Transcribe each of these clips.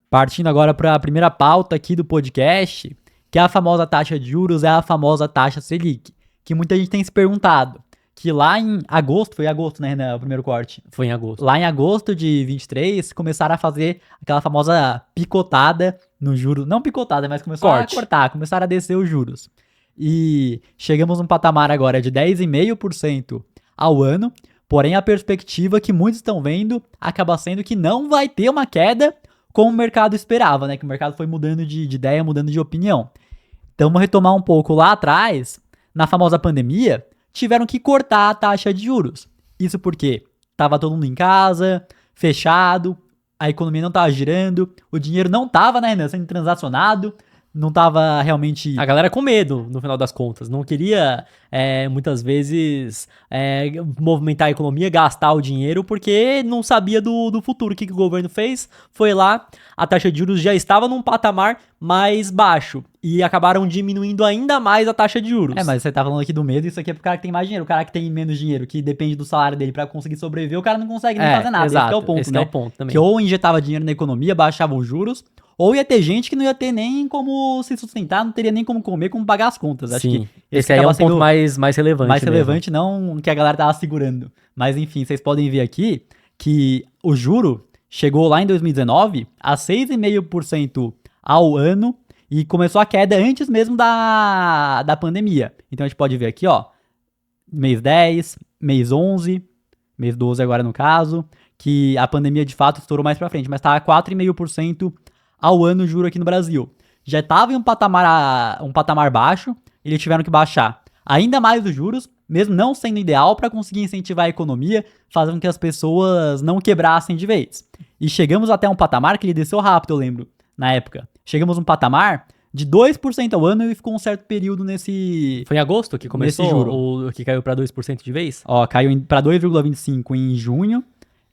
Partindo agora para a primeira pauta aqui do podcast, que é a famosa taxa de juros, é a famosa taxa Selic, que muita gente tem se perguntado, que lá em agosto, foi em agosto, né, Renan, o primeiro corte? Foi em agosto. Lá em agosto de 23, começaram a fazer aquela famosa picotada no juro, não picotada, mas começaram a cortar, começaram a descer os juros. E chegamos num patamar agora de 10,5% ao ano, porém a perspectiva que muitos estão vendo acaba sendo que não vai ter uma queda como o mercado esperava, né? Que o mercado foi mudando de ideia, mudando de opinião. Então, vamos retomar um pouco lá atrás, na famosa pandemia, tiveram que cortar a taxa de juros. Isso porque estava todo mundo em casa, fechado, a economia não estava girando, o dinheiro não estava, né, sendo transacionado, não estava realmente... A galera com medo, no final das contas. Não queria, muitas vezes, movimentar a economia, gastar o dinheiro, porque não sabia do futuro. O que o governo fez? Foi lá, a taxa de juros já estava num patamar mais baixo. E acabaram diminuindo ainda mais a taxa de juros. Mas você tá falando aqui do medo, isso aqui é pro cara que tem mais dinheiro. O cara que tem menos dinheiro, que depende do salário dele pra conseguir sobreviver, o cara não consegue nem fazer nada. Exato, esse é o ponto, esse né? é o ponto também. Que ou injetava dinheiro na economia, baixava os juros, ou ia ter gente que não ia ter nem como se sustentar, não teria nem como comer, como pagar as contas. Acho Sim, que esse aí é um ponto mais relevante. Mais relevante, não que a galera tava segurando. Mas enfim, vocês podem ver aqui que o juro chegou lá em 2019 a 6,5% ao ano e começou a queda antes mesmo da pandemia. Então a gente pode ver aqui, ó, mês 10, mês 11, mês 12 agora no caso, que a pandemia de fato estourou mais pra frente, mas tá a 4,5% ao ano o juro aqui no Brasil. Já estava em um patamar baixo, eles tiveram que baixar ainda mais os juros, mesmo não sendo ideal para conseguir incentivar a economia, fazendo com que as pessoas não quebrassem de vez. E chegamos até um patamar que ele desceu rápido, eu lembro, na época. Chegamos num patamar de 2% ao ano e ficou um certo período nesse... Foi em agosto que começou nesse juro. O que caiu para 2% de vez? Ó, caiu para 2,25% em junho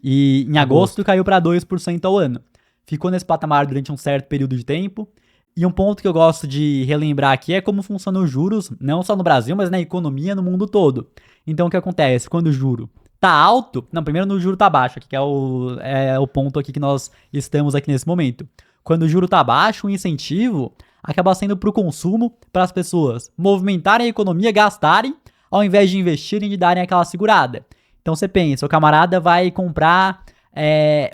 e em agosto caiu para 2% ao ano. Ficou nesse patamar durante um certo período de tempo. E um ponto que eu gosto de relembrar aqui é como funcionam os juros, não só no Brasil, mas na economia no mundo todo. Então, o que acontece? Quando o juro tá alto... Não, primeiro no juro tá baixo, que é o ponto aqui que nós estamos aqui nesse momento. Quando o juro tá baixo, o incentivo acaba sendo pro consumo, para as pessoas movimentarem a economia, gastarem, ao invés de investirem e darem aquela segurada. Então, você pensa, o camarada vai comprar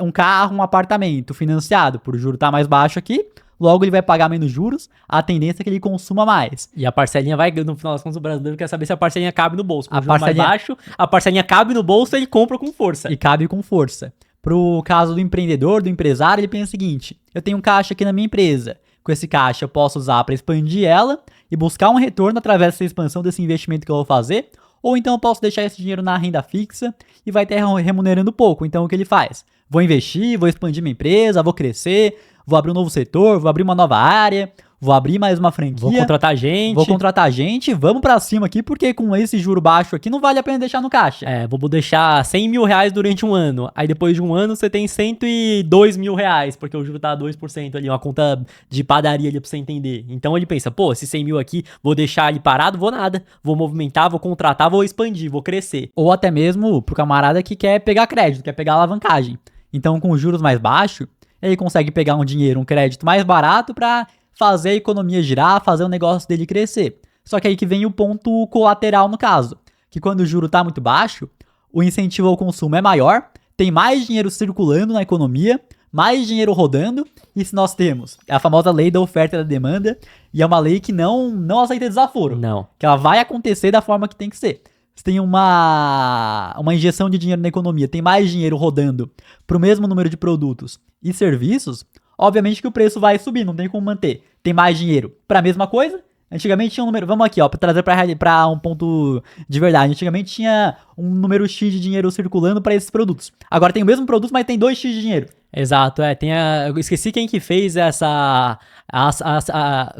um carro, um apartamento financiado, por o juro tá mais baixo aqui, logo ele vai pagar menos juros, a tendência é que ele consuma mais. E a parcelinha vai, no final das contas, o brasileiro quer saber se a parcelinha cabe no bolso. Com a o juro mais baixo, a parcelinha cabe no bolso, ele compra com força. E cabe com força. Pro caso do empreendedor, do empresário, ele pensa o seguinte, eu tenho um caixa aqui na minha empresa, com esse caixa eu posso usar para expandir ela e buscar um retorno através dessa expansão, desse investimento que eu vou fazer, ou então eu posso deixar esse dinheiro na renda fixa e vai ter remunerando pouco. Então o que ele faz? Vou investir, vou expandir minha empresa, vou crescer, vou abrir um novo setor, vou abrir uma nova área, vou abrir mais uma franquia. Vou contratar gente. Vamos pra cima aqui, porque com esse juro baixo aqui não vale a pena deixar no caixa. Vou deixar 100 mil reais durante um ano. Aí depois de um ano você tem 102 mil reais, porque o juro tá 2% ali, uma conta de padaria ali pra você entender. Então ele pensa, pô, esses 100 mil aqui, vou deixar ali parado, vou nada. Vou movimentar, vou contratar, vou expandir, vou crescer. Ou até mesmo pro camarada que quer pegar crédito, quer pegar alavancagem. Então com os juros mais baixos, ele consegue pegar um dinheiro, um crédito mais barato pra fazer a economia girar, fazer o negócio dele crescer. Só que aí que vem o ponto colateral no caso, que quando o juro tá muito baixo, o incentivo ao consumo é maior, tem mais dinheiro circulando na economia, mais dinheiro rodando, e se nós temos a famosa lei da oferta e da demanda, e é uma lei que não aceita desaforo. Não. Que ela vai acontecer da forma que tem que ser. Se tem uma injeção de dinheiro na economia, tem mais dinheiro rodando pro mesmo número de produtos e serviços, obviamente que o preço vai subir, não tem como manter. Tem mais dinheiro para a mesma coisa? Antigamente tinha um número... Vamos aqui, ó, para trazer para um ponto de verdade. Antigamente tinha um número X de dinheiro circulando para esses produtos. Agora tem o mesmo produto, mas tem 2x de dinheiro. Exato, eu esqueci quem que fez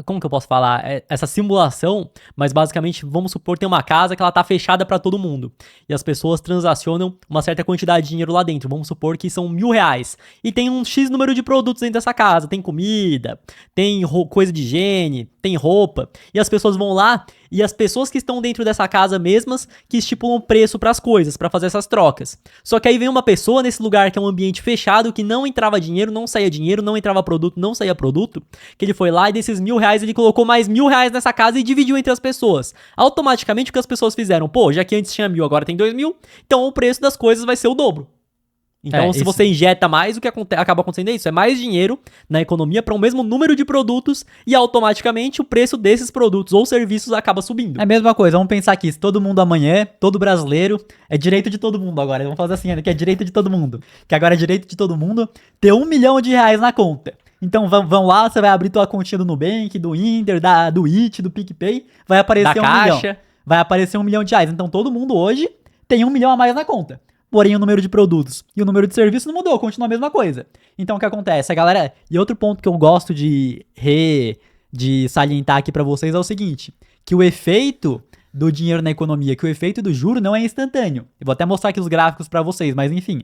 como que eu posso falar? Essa simulação, mas basicamente, vamos supor, tem uma casa que ela tá fechada pra todo mundo, e as pessoas transacionam uma certa quantidade de dinheiro lá dentro, vamos supor que são R$1.000, e tem um X número de produtos dentro dessa casa, tem comida, tem coisa de higiene, tem roupa, e as pessoas vão lá e as pessoas que estão dentro dessa casa mesmas que estipulam o preço para as coisas, para fazer essas trocas. Só que aí vem uma pessoa nesse lugar que é um ambiente fechado, que não entrava dinheiro, não saía dinheiro, não entrava produto, não saía produto, que ele foi lá e desses R$1.000 ele colocou mais R$1.000 nessa casa e dividiu entre as pessoas. Automaticamente o que as pessoas fizeram? Pô, já que antes tinha 1.000, agora tem 2.000, então o preço das coisas vai ser o dobro. Então, se você injeta mais, o que acaba acontecendo é isso. É mais dinheiro na economia para o mesmo número de produtos e automaticamente o preço desses produtos ou serviços acaba subindo. É a mesma coisa, vamos pensar aqui, se todo mundo amanhã, todo brasileiro, é direito de todo mundo agora, vamos fazer assim, que é direito de todo mundo. Que agora é direito de todo mundo ter R$1 milhão na conta. Então vão lá, você vai abrir tua continha do Nubank, do Inter, do IT, do PicPay, vai aparecer R$1 milhão. Vai aparecer R$1 milhão. Então todo mundo hoje tem R$1 milhão a mais na conta. Porém, o número de produtos e o número de serviços não mudou, continua a mesma coisa. Então, o que acontece? A galera... E outro ponto que eu gosto de salientar aqui pra vocês é o seguinte, que o efeito do dinheiro na economia, que o efeito do juro não é instantâneo. Eu vou até mostrar aqui os gráficos pra vocês, mas enfim...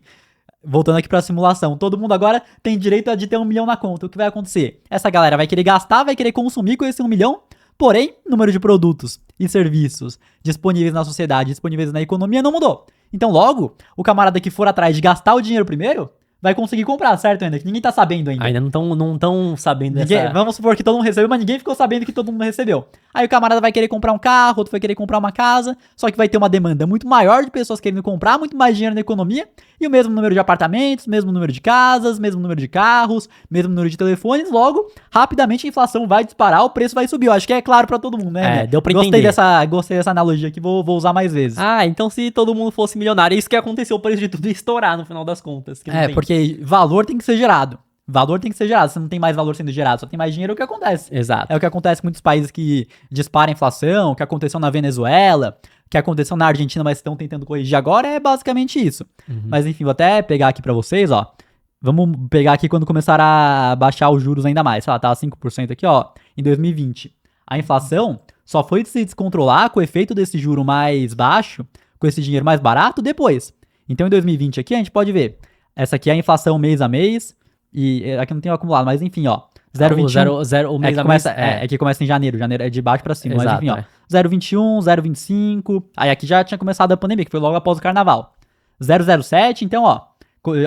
Voltando aqui pra simulação, todo mundo agora tem direito de ter R$1 milhão na conta. O que vai acontecer? Essa galera vai querer gastar, vai querer consumir com esse R$1 milhão, porém, o número de produtos e serviços disponíveis na sociedade, disponíveis na economia, não mudou. Então, logo, o camarada que for atrás de gastar o dinheiro primeiro, vai conseguir comprar, certo, ainda? Que ninguém tá sabendo ainda. Ainda não tão sabendo dessa... Vamos supor que todo mundo recebeu, mas ninguém ficou sabendo que todo mundo recebeu. Aí o camarada vai querer comprar um carro, outro vai querer comprar uma casa, só que vai ter uma demanda muito maior de pessoas querendo comprar, muito mais dinheiro na economia, e o mesmo número de apartamentos, mesmo número de casas, mesmo número de carros, mesmo número de telefones, logo, rapidamente a inflação vai disparar, o preço vai subir. Eu acho que é claro pra todo mundo, né? Deu pra entender. Gostei dessa analogia aqui, vou usar mais vezes. Então se todo mundo fosse milionário, é isso que aconteceu, o preço de tudo ia estourar no final das contas. Porque valor tem que ser gerado. Valor tem que ser gerado. Se não tem mais valor sendo gerado, só tem mais dinheiro, é o que acontece. Exato. É o que acontece em muitos países que dispara a inflação, o que aconteceu na Venezuela, o que aconteceu na Argentina, mas estão tentando corrigir agora, é basicamente isso. Uhum. Mas enfim, vou até pegar aqui pra vocês, ó. Vamos pegar aqui quando começar a baixar os juros ainda mais. Sei lá, tá 5% aqui, ó, em 2020. A inflação só foi se descontrolar com o efeito desse juro mais baixo, com esse dinheiro mais barato, depois. Então, em 2020 aqui, a gente pode ver. Essa aqui é a inflação mês a mês. E aqui não tem o acumulado, mas enfim, ó. 0,21. O mês a mês. É que começa em janeiro. Janeiro é de baixo pra cima. Exato, mas enfim, ó. 0,21, 0,25. Aí aqui já tinha começado a pandemia, que foi logo após o carnaval. 0,07, então, ó.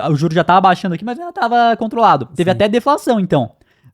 O juro já tava baixando aqui, mas ainda tava controlado. Teve até deflação, então.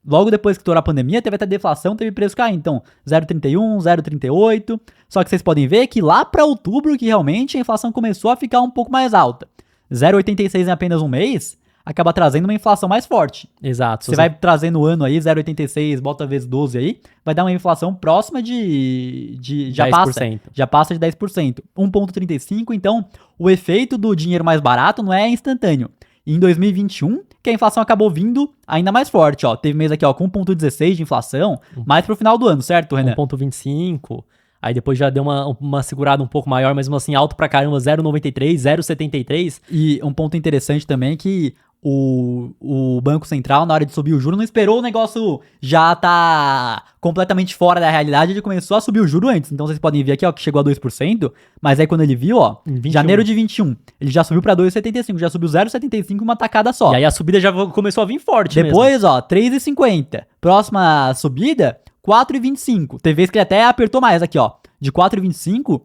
Logo depois que estourou a pandemia, teve até deflação, teve preço cair. Então, 0,31, 0,38. Só que vocês podem ver que lá pra outubro que realmente a inflação começou a ficar um pouco mais alta. 0,86 em apenas um mês acaba trazendo uma inflação mais forte. Exato. Você vai trazer no ano aí 0,86, bota vezes 12 aí, vai dar uma inflação próxima de 10%. Já passa de 10%. 1,35, então o efeito do dinheiro mais barato não é instantâneo. E em 2021, que a inflação acabou vindo ainda mais forte, ó. Teve mês aqui, ó, com 1,16 de inflação, mais pro final do ano, certo, Renan? 1,25. Aí depois já deu uma segurada um pouco maior, mas assim, alto pra caramba, 0,93, 0,73. E um ponto interessante também é que o Banco Central, na hora de subir o juro, não esperou o negócio já tá completamente fora da realidade, ele começou a subir o juro antes. Então vocês podem ver aqui, ó, que chegou a 2%, mas aí quando ele viu, ó, janeiro de 21, ele já subiu pra 2,75, já subiu 0,75 uma tacada só. E aí a subida já começou a vir forte depois, mesmo. Ó, 3,50. Próxima subida, 4,25. Teve vez que ele até apertou mais aqui, ó, de 4,25...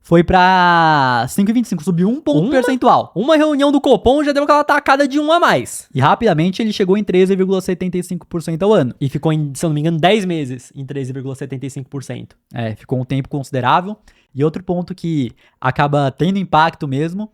foi pra 5,25, subiu um ponto percentual. Uma reunião do Copom já deu aquela tacada de 1 a mais. E rapidamente ele chegou em 13,75% ao ano. E ficou, se eu não me engano, 10 meses em 13,75%. Ficou um tempo considerável. E outro ponto que acaba tendo impacto mesmo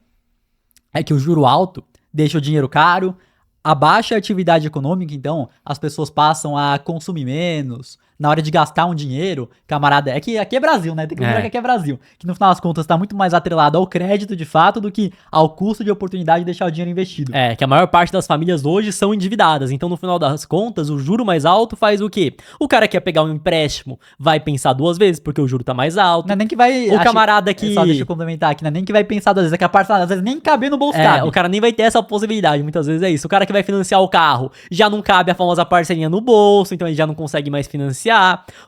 é que o juro alto deixa o dinheiro caro, abaixa a atividade econômica, então as pessoas passam a consumir menos. Na hora de gastar um dinheiro, camarada, aqui é Brasil, né? Tem que lembrar que aqui é Brasil. Que no final das contas tá muito mais atrelado ao crédito de fato do que ao custo de oportunidade de deixar o dinheiro investido. Que a maior parte das famílias hoje são endividadas. Então, no final das contas, o juro mais alto faz o quê? O cara que quer pegar um empréstimo vai pensar 2 vezes, porque o juro tá mais alto. Não é nem que vai... camarada que... Só deixa eu complementar aqui, não é nem que vai pensar 2 vezes, é que a parte às vezes nem caber no bolso cabe. O cara nem vai ter essa possibilidade, muitas vezes é isso. O cara que vai financiar o carro já não cabe a famosa parcelinha no bolso, então ele já não consegue mais financiar.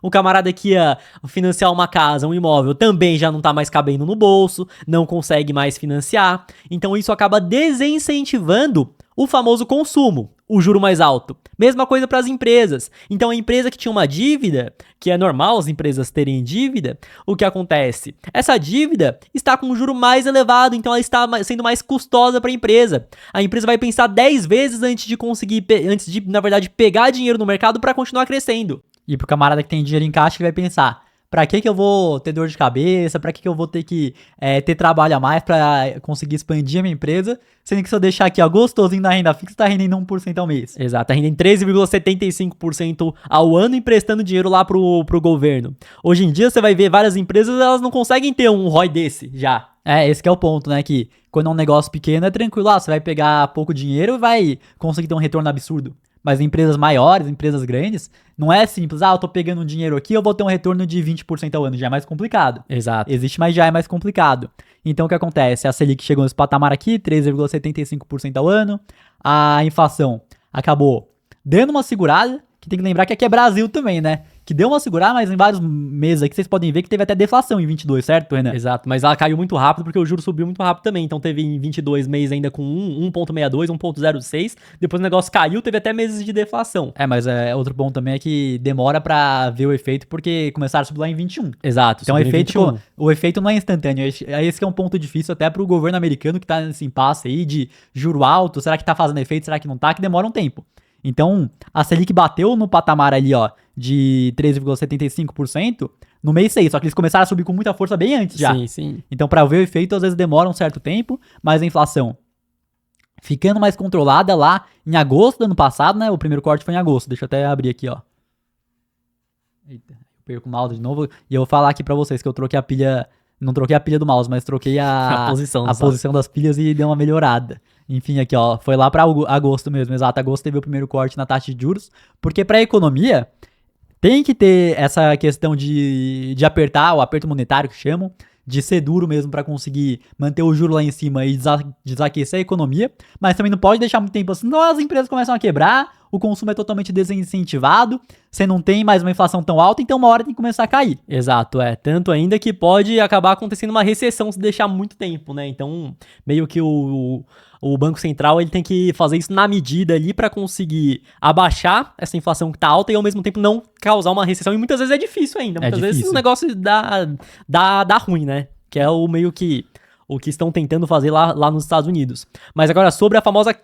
O camarada que ia financiar uma casa, um imóvel, também já não tá mais cabendo no bolso, não consegue mais financiar. Então isso acaba desincentivando O famoso consumo, o juro mais alto. Mesma coisa para as empresas. Então, a empresa que tinha uma dívida, que é normal as empresas terem dívida, o que acontece? Essa dívida está com um juro mais elevado, então ela está sendo mais custosa para a empresa. A empresa vai pensar 10 vezes antes de, na verdade, pegar dinheiro no mercado para continuar crescendo. E pro camarada que tem dinheiro em caixa, ele vai pensar: pra que eu vou ter dor de cabeça? Pra que eu vou ter que ter trabalho a mais pra conseguir expandir a minha empresa? Sendo que se eu deixar aqui, ó, gostosinho na renda fixa, tá rendendo 1% ao mês. Exato, tá rendendo 13,75% ao ano emprestando dinheiro lá pro governo. Hoje em dia, você vai ver várias empresas, elas não conseguem ter um ROI desse já. Esse que é o ponto, né? Que quando é um negócio pequeno, é tranquilo. Você vai pegar pouco dinheiro e vai conseguir ter um retorno absurdo. Mas em empresas maiores, empresas grandes, não é simples. Eu tô pegando um dinheiro aqui, eu vou ter um retorno de 20% ao ano. Já é mais complicado. Exato. Existe, mas já é mais complicado. Então, o que acontece? A Selic chegou nesse patamar aqui, 13,75% ao ano. A inflação acabou dando uma segurada, que tem que lembrar que aqui é Brasil também, né? Que deu uma segurada, mas em vários meses aqui vocês podem ver que teve até deflação em 22, certo, Renan? Exato, mas ela caiu muito rápido porque o juro subiu muito rápido também. Então teve em 22 meses ainda com 1,62, 1,06. Depois o negócio caiu, teve até meses de deflação. Mas outro ponto também é que demora pra ver o efeito porque começaram a subir lá em 21. Exato. Então o efeito não é instantâneo. Esse que é um ponto difícil até pro governo americano que tá nesse impasse aí de juro alto. Será que tá fazendo efeito? Será que não tá? Que demora um tempo. Então, a Selic bateu no patamar ali, ó, de 13,75% no mês 6, só que eles começaram a subir com muita força bem antes já. Sim, sim. Então, para ver o efeito, às vezes demora um certo tempo, mas a inflação ficando mais controlada lá em agosto do ano passado, né? O primeiro corte foi em agosto. Deixa eu até abrir aqui, ó. Eita, eu perco o mouse de novo. E eu vou falar aqui pra vocês que eu troquei a pilha. Não troquei a pilha do mouse, mas troquei a posição das pilhas e deu uma melhorada. Enfim, aqui, ó, foi lá pra agosto mesmo, exato. Agosto teve o primeiro corte na taxa de juros, porque pra economia tem que ter essa questão de apertar, o aperto monetário que chamam, de ser duro mesmo pra conseguir manter o juro lá em cima e desaquecer a economia, mas também não pode deixar muito tempo assim, senão as empresas começam a quebrar, o consumo é totalmente desincentivado, você não tem mais uma inflação tão alta, então uma hora tem que começar a cair. Exato, tanto ainda que pode acabar acontecendo uma recessão se deixar muito tempo, né? Então, meio que o Banco Central ele tem que fazer isso na medida ali para conseguir abaixar essa inflação que tá alta e ao mesmo tempo não causar uma recessão. E muitas vezes é difícil ainda. Muitas vezes o negócio dá ruim, né? Que é o meio que o que estão tentando fazer lá nos Estados Unidos. Mas agora, sobre a famosa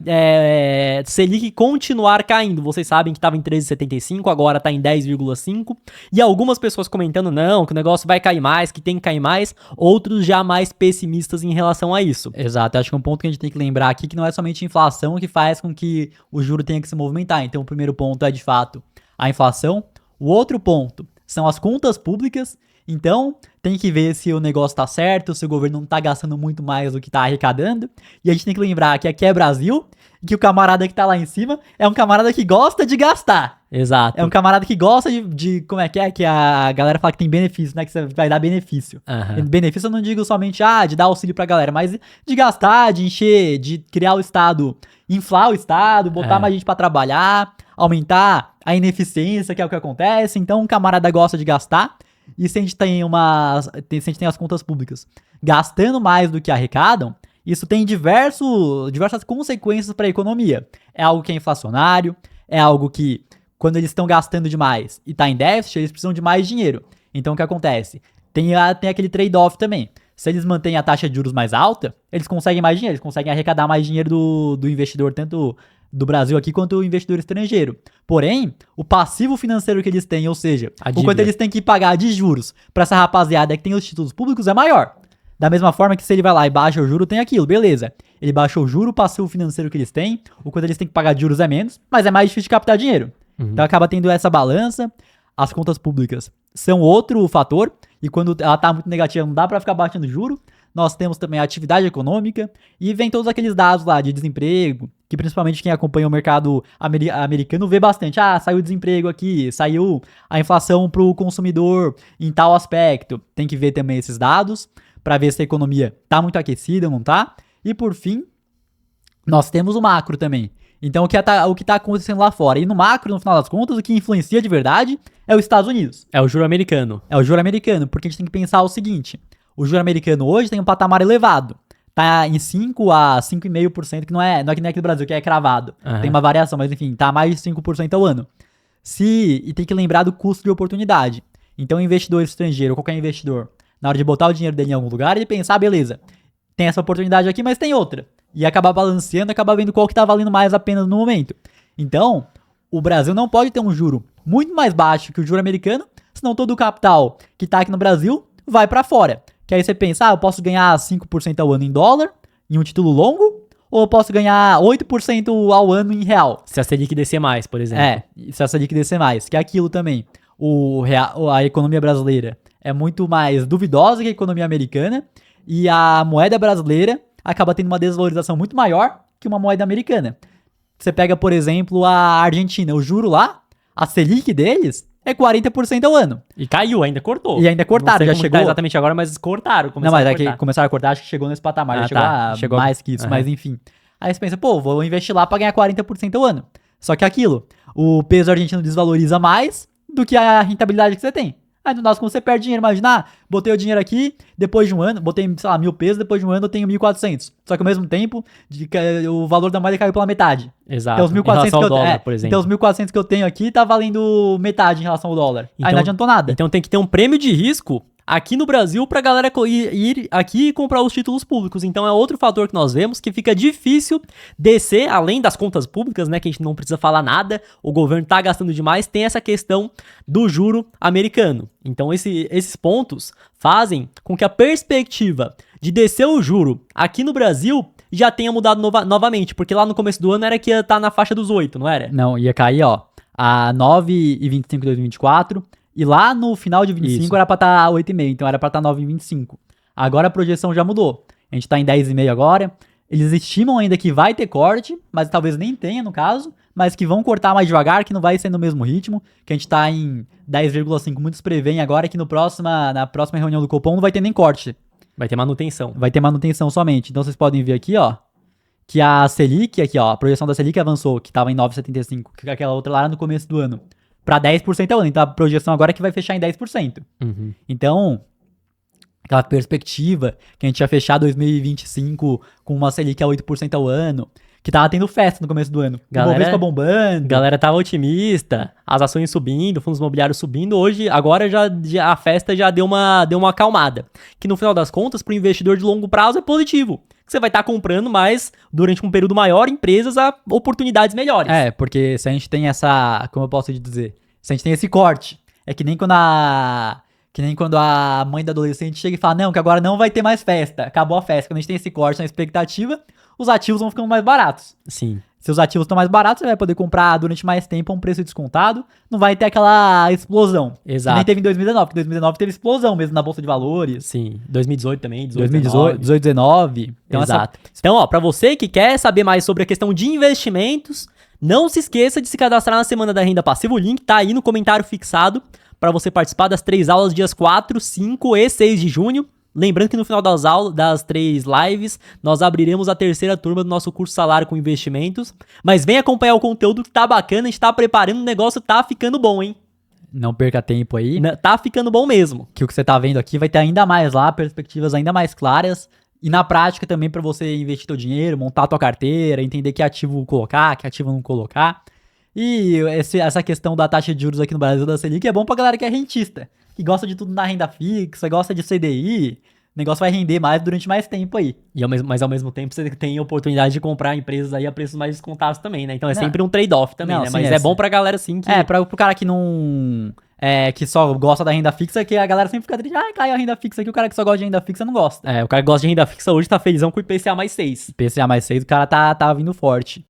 Selic continuar caindo. Vocês sabem que estava em 13,75, agora está em 10,5. E algumas pessoas comentando, não, que o negócio vai cair mais, que tem que cair mais. Outros já mais pessimistas em relação a isso. Exato, acho que um ponto que a gente tem que lembrar aqui que não é somente a inflação que faz com que o juro tenha que se movimentar. Então, o primeiro ponto é, de fato, a inflação. O outro ponto são as contas públicas. Então, tem que ver se o negócio tá certo, se o governo não tá gastando muito mais do que tá arrecadando. E a gente tem que lembrar que aqui é Brasil, e que o camarada que tá lá em cima é um camarada que gosta de gastar. Exato. É um camarada que gosta de como é que a galera fala que tem benefício, né? Que você vai dar benefício. Uhum. Benefício eu não digo somente, de dar auxílio pra galera, mas de gastar, de encher, de criar o Estado, inflar o Estado, botar mais gente pra trabalhar, aumentar a ineficiência, que é o que acontece. Então, um camarada gosta de gastar. E se a gente tem as contas públicas gastando mais do que arrecadam, isso tem diversas consequências para a economia. É algo que é inflacionário, é algo que, quando eles estão gastando demais e está em déficit, eles precisam de mais dinheiro. Então, o que acontece? Tem aquele trade-off também. Se eles mantêm a taxa de juros mais alta, eles conseguem mais dinheiro, eles conseguem arrecadar mais dinheiro do investidor, tanto do Brasil aqui quanto o investidor estrangeiro. Porém, o passivo financeiro que eles têm, ou seja, o quanto eles têm que pagar de juros para essa rapaziada que tem os títulos públicos é maior. Da mesma forma que se ele vai lá e baixa o juro, tem aquilo, beleza. Ele baixou o juro, o passivo financeiro que eles têm, o quanto eles têm que pagar de juros é menos, mas é mais difícil de captar dinheiro. Então acaba tendo essa balança. As contas públicas são outro fator, e quando ela tá muito negativa não dá para ficar baixando juro. Nós temos também a atividade econômica e vem todos aqueles dados lá de desemprego, que principalmente quem acompanha o mercado americano vê bastante. Saiu o desemprego aqui, saiu a inflação para o consumidor em tal aspecto. Tem que ver também esses dados para ver se a economia tá muito aquecida ou não tá. E por fim, nós temos o macro também. Então o que tá acontecendo lá fora. E no macro, no final das contas, o que influencia de verdade é os Estados Unidos. É o juro americano. É o juro americano, porque a gente tem que pensar o seguinte. O juro americano hoje tem um patamar elevado. tá em 5 a 5,5%, que não é que nem aqui no Brasil, que é cravado. Aham. Tem uma variação, mas enfim, tá mais de 5% ao ano. E tem que lembrar do custo de oportunidade. Então, investidor estrangeiro, qualquer investidor, na hora de botar o dinheiro dele em algum lugar, ele pensa, beleza, tem essa oportunidade aqui, mas tem outra. E acabar balanceando, acabar vendo qual que tá valendo mais a pena no momento. Então, o Brasil não pode ter um juro muito mais baixo que o juro americano, senão todo o capital que tá aqui no Brasil vai para fora. Que aí você pensa, eu posso ganhar 5% ao ano em dólar, em um título longo, ou eu posso ganhar 8% ao ano em real. Se a Selic descer mais, por exemplo. Se essa Selic descer mais, que é aquilo também. A economia brasileira é muito mais duvidosa que a economia americana, e a moeda brasileira acaba tendo uma desvalorização muito maior que uma moeda americana. Você pega, por exemplo, a Argentina, o juro lá, a Selic deles é 40% ao ano. E caiu, ainda cortou. E ainda cortaram, Não sei já como chegou. tá exatamente agora, mas cortaram. Não, mas a é que cortar. começaram a cortar, acho que chegou nesse patamar, já chegou mais que isso, Aham. mas enfim. Aí você pensa, pô, vou investir lá pra ganhar 40% ao ano. Só que aquilo, o peso argentino desvaloriza mais do que a rentabilidade que você tem. Aí no nosso, como você perde dinheiro, imagina, botei o dinheiro aqui, depois de um ano, botei, sei lá, 1.000 pesos, depois de um ano eu tenho 1.400. Só que ao mesmo tempo, o valor da moeda caiu pela metade. Exato. Então os 1.400 Em relação que ao eu dólar, tenho, por exemplo. então os 1.400 que eu tenho aqui tá valendo metade em relação ao dólar. Aí Então- não adiantou nada. Então tem que ter um prêmio de risco aqui no Brasil pra galera ir aqui e comprar os títulos públicos. Então é outro fator que nós vemos que fica difícil descer, além das contas públicas, né, que a gente não precisa falar nada, o governo tá gastando demais, tem essa questão do juro americano. Então esses pontos fazem com que a perspectiva de descer o juro aqui no Brasil já tenha mudado novamente, porque lá no começo do ano era que ia estar na faixa dos 8, não era? Não, ia cair, ó, a 9,25 em 2024. E lá no final de 25 Isso. era pra estar 8,5, então era pra estar 9,25. Agora a projeção já mudou. A gente tá em 10,5 agora. Eles estimam ainda que vai ter corte, mas talvez nem tenha no caso, mas que vão cortar mais devagar, que não vai ser no mesmo ritmo, que a gente tá em 10,5. Muitos preveem agora que na próxima reunião do Copom não vai ter nem corte. Vai ter manutenção. Vai ter manutenção somente. Então vocês podem ver aqui, ó, que a Selic, aqui ó, a projeção da Selic avançou, que tava em 9,75, que aquela outra lá era no começo do ano, pra 10% ao ano. Então a projeção agora é que vai fechar em 10%. Uhum. Então, aquela perspectiva que a gente ia fechar 2025 com uma Selic a 8% ao ano, que tava tendo festa no começo do ano. Galera- O Bovespa bombando. A galera tava otimista, as ações subindo, fundos imobiliários subindo. Hoje, agora já a festa já deu uma acalmada. Que no final das contas, para o investidor de longo prazo é positivo. Você vai estar comprando mais, durante um período maior, empresas a oportunidades melhores. É, porque se a gente tem essa, como eu posso te dizer, se a gente tem esse corte, é que nem quando a mãe do adolescente chega e fala, não, que agora não vai ter mais festa, acabou a festa. Quando a gente tem esse corte na expectativa, os ativos vão ficando mais baratos. Sim. Se os ativos estão mais baratos, você vai poder comprar durante mais tempo a um preço descontado, não vai ter aquela explosão. Exato. Que nem teve em 2019, porque 2019 teve explosão mesmo na Bolsa de Valores. Sim. 2018 também, 2018, 2019. 2019. Então Exato. Então, ó, pra você que quer saber mais sobre a questão de investimentos, não se esqueça de se cadastrar na Semana da Renda Passiva. O link tá aí no comentário fixado para você participar das 3 aulas dias 4, 5 e 6 de junho. Lembrando que no final das 3 lives, nós abriremos a 3ª turma do nosso curso Salário com Investimentos. Mas vem acompanhar o conteúdo que tá bacana, a gente tá preparando, o negócio tá ficando bom, hein? Não perca tempo aí. Tá ficando bom mesmo. Que o que você tá vendo aqui vai ter ainda mais lá, perspectivas ainda mais claras. E na prática também para você investir teu dinheiro, montar a tua carteira, entender que ativo colocar, que ativo não colocar. E essa questão da taxa de juros aqui no Brasil da Selic é bom pra galera que é rentista, que gosta de tudo na renda fixa, gosta de CDI. O negócio vai render mais durante mais tempo aí. Mas ao mesmo tempo você tem a oportunidade de comprar empresas aí a preços mais descontados também, né? Então é Não. sempre um trade-off também, Não, né? sim, Mas é bom pra galera sim que... Pro cara que não... que só gosta da renda fixa, que a galera sempre fica triste. Caiu a renda fixa aqui, o cara que só gosta de renda fixa não gosta. O cara que gosta de renda fixa hoje tá felizão com o IPCA mais 6. PCA mais 6, o cara tá vindo forte.